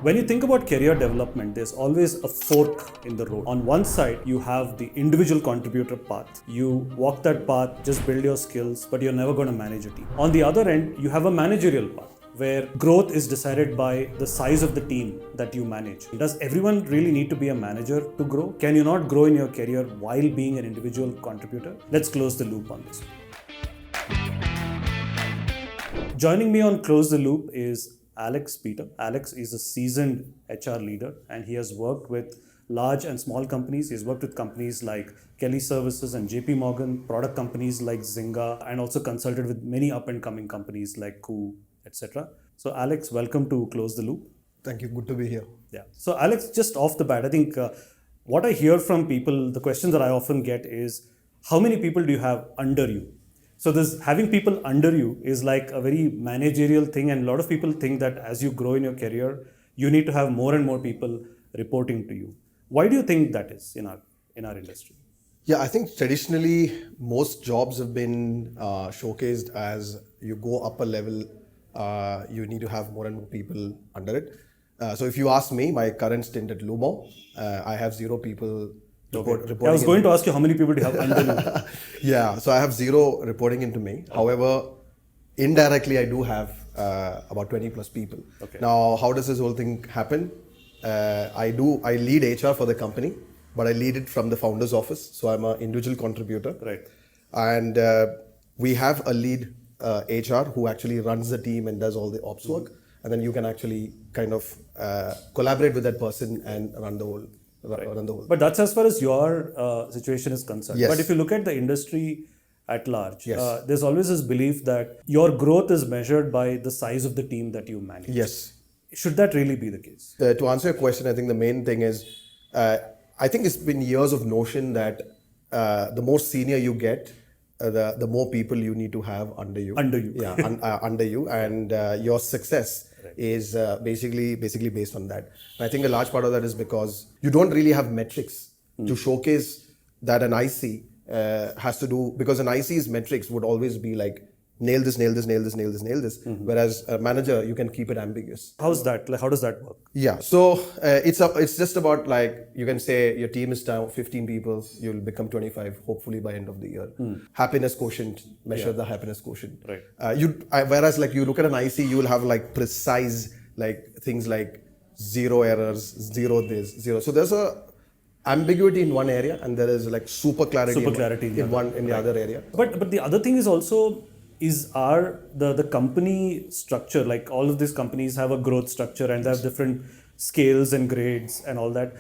When you think about career development, there's always a fork in the road. On one side, you have the individual contributor path. You walk that path, just build your skills, but you're never going to manage a team. On the other end, you have a managerial path, where growth is decided by the size of the team that you manage. Does everyone really need to be a manager to grow? Can you not grow in your career while being an individual contributor? Let's close the loop on this. Joining me on Close the Loop is Alex Peter. Alex is a seasoned HR leader and he has worked with large and small companies. He's worked with companies like Kelly Services and JP Morgan, product companies like Zynga, and also consulted with many up and coming companies like Koo, etc. So Alex, welcome to Close the Loop. Thank you. Good to be here. Yeah. So Alex, just off the bat, I think what I hear from people, the question that I often get is, how many people do you have under you? So this having people under you is like a very managerial thing, and a lot of people think that as you grow in your career, you need to have more and more people reporting to you. Why do you think that is in our industry? Yeah, I think traditionally most jobs have been showcased as you go up a level, you need to have more and more people under it. So if you ask me, my current stint at Lumo, I have 0 people reporting. I was going to ask you how many people do you have under you? Yeah, so I have 0 reporting into me. However, indirectly I do have about 20 plus people. Okay. Now, how does this whole thing happen? I lead HR for the company, but I lead it from the founder's office. So I'm an individual contributor. Right. And we have a lead HR who actually runs the team and does all the ops work. And then you can actually kind of collaborate with that person and run the whole. But that's as far as your situation is concerned. Yes. But if you look at the industry at large, Yes. there's always this belief that your growth is measured by the size of the team that you manage. Yes. Should that really be the case? To answer your question, I think the main thing is, I think it's been years of notion that the more senior you get, the more people you need to have under you. Under you. Yeah, under you. And your success is basically based on that. And I think a large part of that is because you don't really have metrics to showcase that an IC has to do, because an IC's metrics would always be like, nail this. Whereas a manager, you can keep it ambiguous. How's that? Like, how does that work? Yeah, so it's just about, like, you can say your team is down 15 people, you'll become 25 hopefully by end of the year. Happiness quotient, measure the happiness quotient. Right. Whereas like you look at an IC, you will have like precise like things like 0 errors, 0 this, 0. So there's a ambiguity in one area and there is like super clarity in the other area. But the other thing is also the company structure, like all of these companies have a growth structure and they have different scales and grades and all that.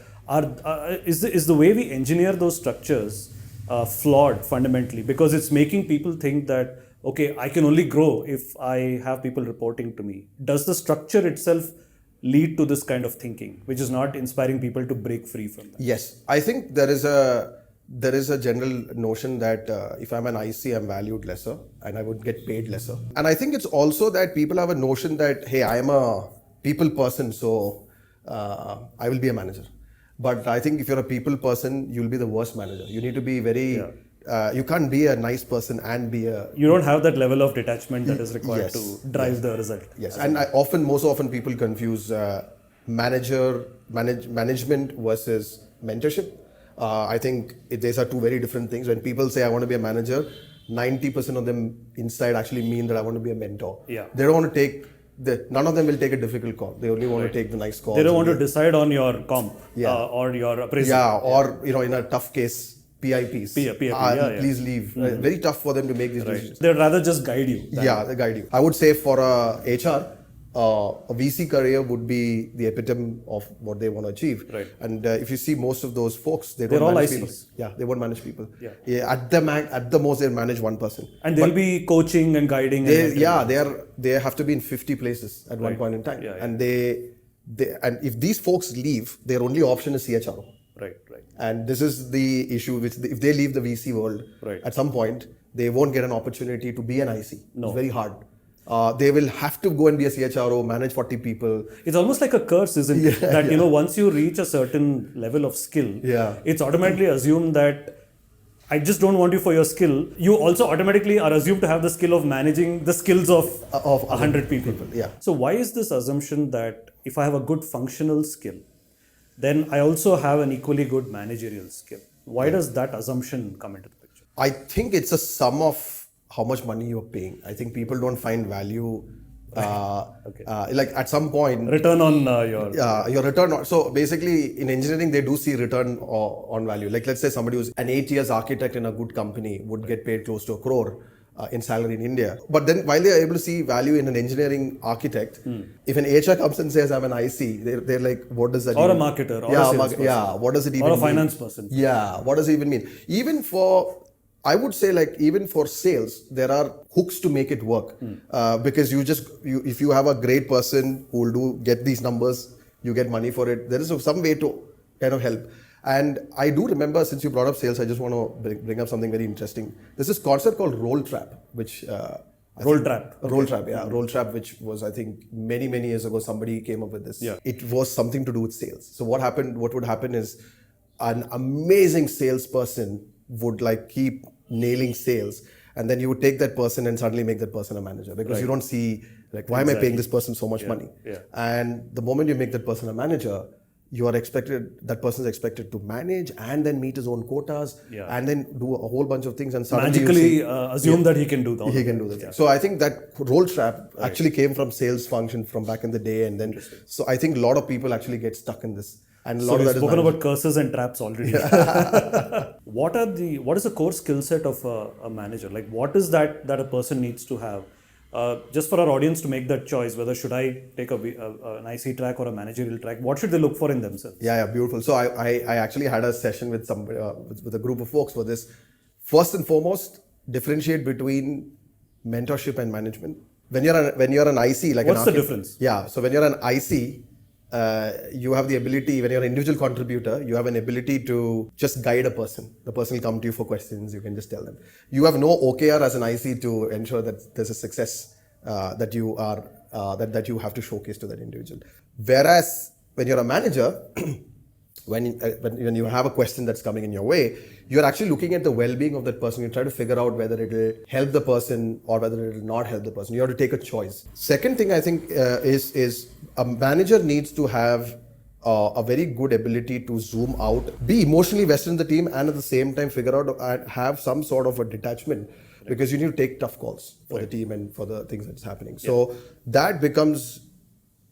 Is the way we engineer those structures flawed fundamentally, because it's making people think that, okay, I can only grow if I have people reporting to me. Does the structure itself lead to this kind of thinking, which is not inspiring people to break free from that? Yes, I think there is a general notion that if I'm an IC, I'm valued lesser and I would get paid lesser. And I think it's also that people have a notion that, hey, I am a people person, so I will be a manager. But I think if you're a people person, you'll be the worst manager. You need to be very, you can't be a nice person and be a... You don't have that level of detachment that is required to drive the result. Yes, and most often people confuse management versus mentorship. I think these are 2 very different things. When people say I want to be a manager, 90% of them inside actually mean that I want to be a mentor. Yeah. They don't want to take none of them will take a difficult call. They only want to take the nice call. They don't want to decide on your comp or your appraisal. Yeah, or in a tough case, PIPs. Please leave. Very tough for them to make these decisions. They'd rather just guide you. They guide you. I would say for a HR, a VC career would be the epitome of what they want to achieve. Right. And if you see most of those folks, they're all manage ICs. people. Yeah, they won't manage people. Yeah. At the most, they'll manage one person. And they'll be coaching and guiding. They have to be in 50 places at one point in time. And and if these folks leave, their only option is CHRO. Right. And this is the issue, which if they leave the VC world, at some point, they won't get an opportunity to be an IC. No. It's very hard. They will have to go and be a CHRO, manage 40 people. It's almost like a curse, isn't it? That, once you reach a certain level of skill, it's automatically assumed that I just don't want you for your skill. You also automatically are assumed to have the skill of managing the skills of 100 people. Yeah. So why is this assumption that if I have a good functional skill, then I also have an equally good managerial skill? Why does that assumption come into the picture? I think it's a sum of how much money you're paying. I think people don't find value. Like at some point, Return on your return. So basically, in engineering, they do see return on value. Like let's say somebody who's an 8 years architect in a good company would get paid close to 1 crore in salary in India. But then while they are able to see value in an engineering architect, if an HR comes and says I'm an IC, they're like, what does that? Or even a marketer, or yeah, a salesperson. what does it even Or a mean? finance person. Yeah, what does it even mean? Even for, I would say, like even for sales, there are hooks to make it work because if you have a great person who will get these numbers, you get money for it. There is some way to kind of help. And I do remember, since you brought up sales, I just want to bring up something very interesting. There's this concept called roll trap, which Roll trap. Roll trap, yeah. Roll trap, which was, I think, many years ago, somebody came up with this. Yeah. It was something to do with sales. So what would happen is an amazing salesperson would like keep nailing sales, and then you would take that person and suddenly make that person a manager because you don't see like, why am I paying this person so much money? Yeah. And the moment you make that person a manager, that person is expected to manage and then meet his own quotas and then do a whole bunch of things and suddenly Magically assume that he can do that. He can do that. So I think that roll trap actually came from sales function from back in the day, and then so I think a lot of people actually get stuck in this. And a lot of we've that spoken is about curses and traps already. What is the core skill set of a manager? Like, what is that a person needs to have? Just for our audience to make that choice, whether should I take an IC track or a managerial track, what should they look for in themselves? Yeah, beautiful. So I actually had a session with with a group of folks for this. First and foremost, differentiate between mentorship and management. When you're an IC, like what's the difference? Yeah, so when you're an IC, you have the ability, when you're an individual contributor, you have an ability to just guide a person. The person will come to you for questions, you can just tell them. You have no OKR as an IC to ensure that there's a success that you have to showcase to that individual. Whereas when you're a manager, when you have a question that's coming in your way, you're actually looking at the well-being of that person. You try to figure out whether it will help the person or whether it will not help the person. You have to take a choice. Second thing I think is a manager needs to have a very good ability to zoom out, be emotionally vested in the team, and at the same time figure out and have some sort of a detachment, because you need to take tough calls for the team and for the things that's happening. So that becomes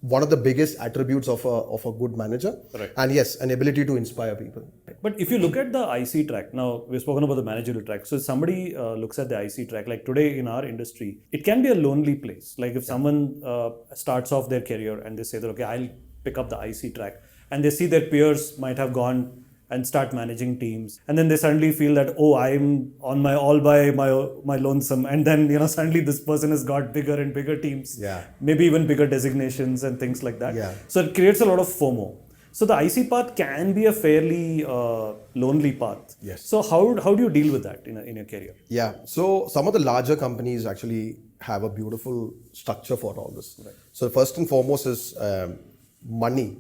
one of the biggest attributes of a good manager. Right. And yes, an ability to inspire people. But if you look at the IC track, now we've spoken about the managerial track. So if somebody looks at the IC track, like today in our industry, it can be a lonely place. Like if someone starts off their career and they say that, okay, I'll pick up the IC track, and they see their peers might have gone and start managing teams, and then they suddenly feel that, oh, I'm on all by my lonesome, and then suddenly this person has got bigger and bigger teams, maybe even bigger designations and things like that. So it creates a lot of FOMO. So the IC path can be a fairly lonely path. Yes. So how do you deal with that in your career? Yeah. So some of the larger companies actually have a beautiful structure for all this. Right. So first and foremost is money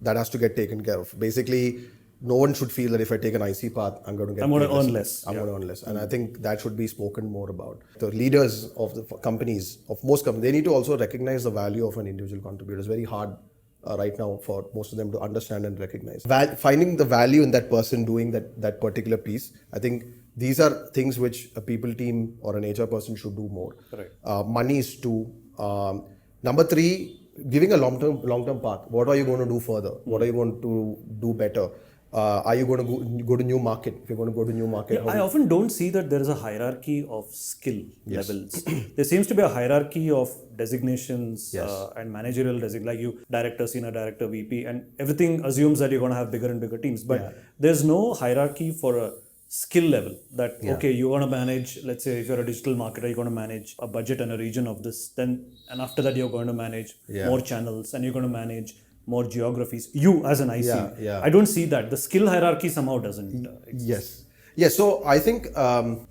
that has to get taken care of. Basically, no one should feel that if I take an IC path, I'm going to earn less. I'm going to earn less. And I think that should be spoken more about. The leaders of the companies, of most companies, they need to also recognize the value of an individual contributor. It's very hard right now for most of them to understand and recognize. Finding the value in that person doing that particular piece, I think these are things which a people team or an HR person should do more. Right. Money is two. Number three, giving a long-term path. What are you going to do further? What are you going to do better? Are you going to go to new market? If you're going to go to new market, I often don't see that there is a hierarchy of skill levels. There seems to be a hierarchy of designations and managerial like you director, senior director, VP, and everything assumes that you're going to have bigger and bigger teams. But there's no hierarchy for a skill level that, okay, you're going to manage, let's say if you're a digital marketer, you're going to manage a budget and a region of this, and after that you're going to manage more channels, and you're going to manage more geographies. You as an IC, I don't see that. The skill hierarchy somehow doesn't exist. Yes. So I think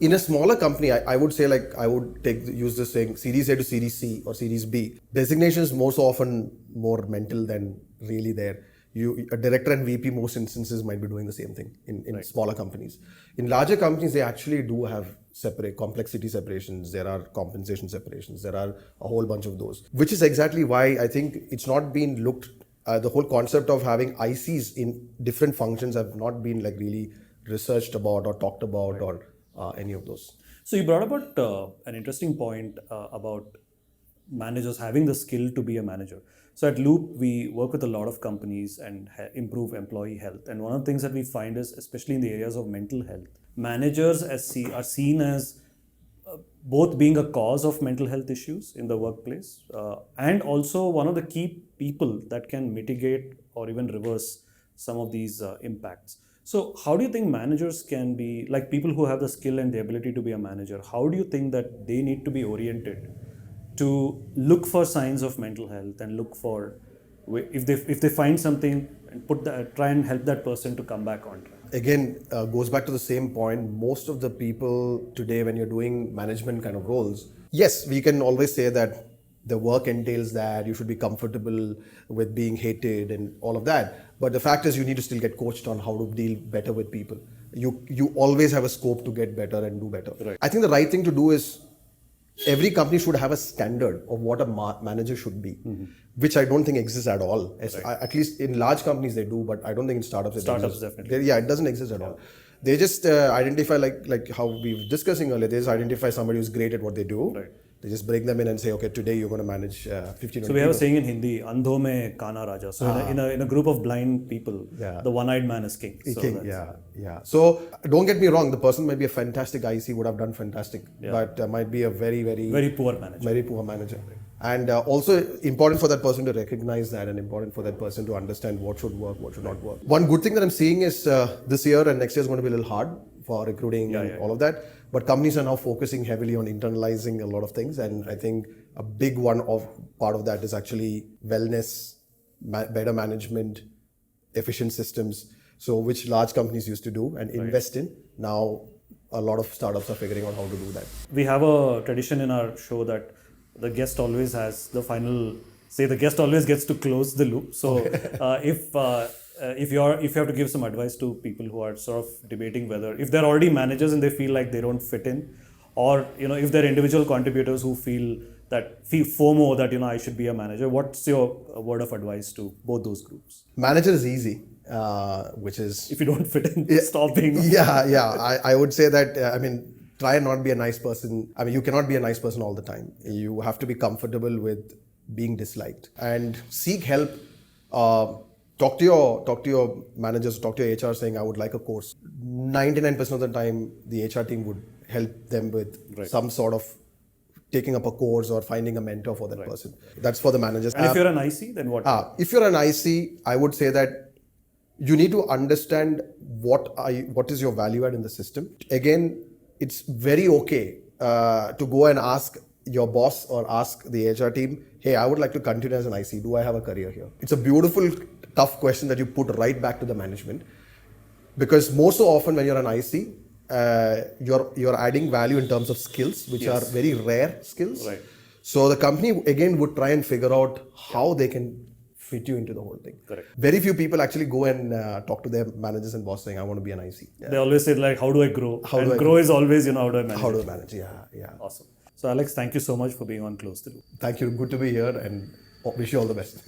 in a smaller company, I would say, like, I would use this saying, Series A to Series C or Series B. Designation is most often more mental than really there. a director and VP most instances might be doing the same thing in smaller companies. In larger companies, they actually do have separate complexity separations. There are compensation separations. There are a whole bunch of those, which is exactly why I think it's not been looked. The whole concept of having ICs in different functions have not been like really researched about or talked about or any of those. So you brought about an interesting point about managers having the skill to be a manager. So at Loop, we work with a lot of companies and improve employee health. And one of the things that we find is, especially in the areas of mental health, managers are seen as both being a cause of mental health issues in the workplace and also one of the key people that can mitigate or even reverse some of these impacts. So how do you think managers can be, like people who have the skill and the ability to be a manager, how do you think that they need to be oriented to look for signs of mental health and look for, if they find something and try and help that person to come back on track? Again, goes back to the same point. Most of the people today, when you're doing management kind of roles, yes, we can always say that the work entails that you should be comfortable with being hated and all of that. But the fact is, you need to still get coached on how to deal better with people. You always have a scope to get better and do better. Right. I think the right thing to do is every company should have a standard of what a manager should be, which I don't think exists at all. At least in large companies they do, but I don't think in startups it exists. Definitely. Yeah, it doesn't exist at all. They just identify like how we were discussing earlier. They just identify somebody who's great at what they do. Right. They just bring them in and say, okay, today you're going to manage 15. So we have a saying in Hindi, "Andho mein Kana Raja." So in a group of blind people, the one-eyed man is king. So yeah. So don't get me wrong. The person might be a fantastic IC, would have done fantastic, but might be a very poor manager. Very poor manager. And also important for that person to recognize that, and important for that person to understand what should work, what should not work. One good thing that I'm seeing is this year and next year is going to be a little hard for recruiting and all of that. But companies are now focusing heavily on internalizing a lot of things, and I think a big part of that is actually wellness, better management, efficient systems. So which large companies used to do and invest in. Now a lot of startups are figuring out how to do that. We have a tradition in our show that the guest always has the final say. The guest always gets to close the loop. So if you have to give some advice to people who are sort of debating whether, if they're already managers and they feel like they don't fit in, or if they're individual contributors who feel FOMO that I should be a manager, what's your word of advice to both those groups? Manager is easy, which is, if you don't fit in, stop being. I would say that try and not be a nice person. You cannot be a nice person all the time. You have to be comfortable with being disliked and seek help. Talk to your managers, talk to your HR saying, I would like a course. 99% of the time, the HR team would help them with some sort of taking up a course or finding a mentor for that person. That's for the managers. And if you're an IC, then what? If you're an IC, I would say that you need to understand what is your value add in the system. Again, it's very okay to go and ask your boss or ask the HR team, hey, I would like to continue as an IC. Do I have a career here? It's a beautiful, tough question that you put right back to the management. Because most so often when you're an IC, you're adding value in terms of skills, which are very rare skills. Right. So the company again would try and figure out how they can fit you into the whole thing. Correct. Very few people actually go and talk to their managers and boss saying, I want to be an IC. Yeah. They always say like, how do I grow? Grow is always, how do I manage? How do I manage? Yeah. Awesome. So Alex, thank you so much for being on Close the Loop. Thank you. Good to be here and wish you all the best.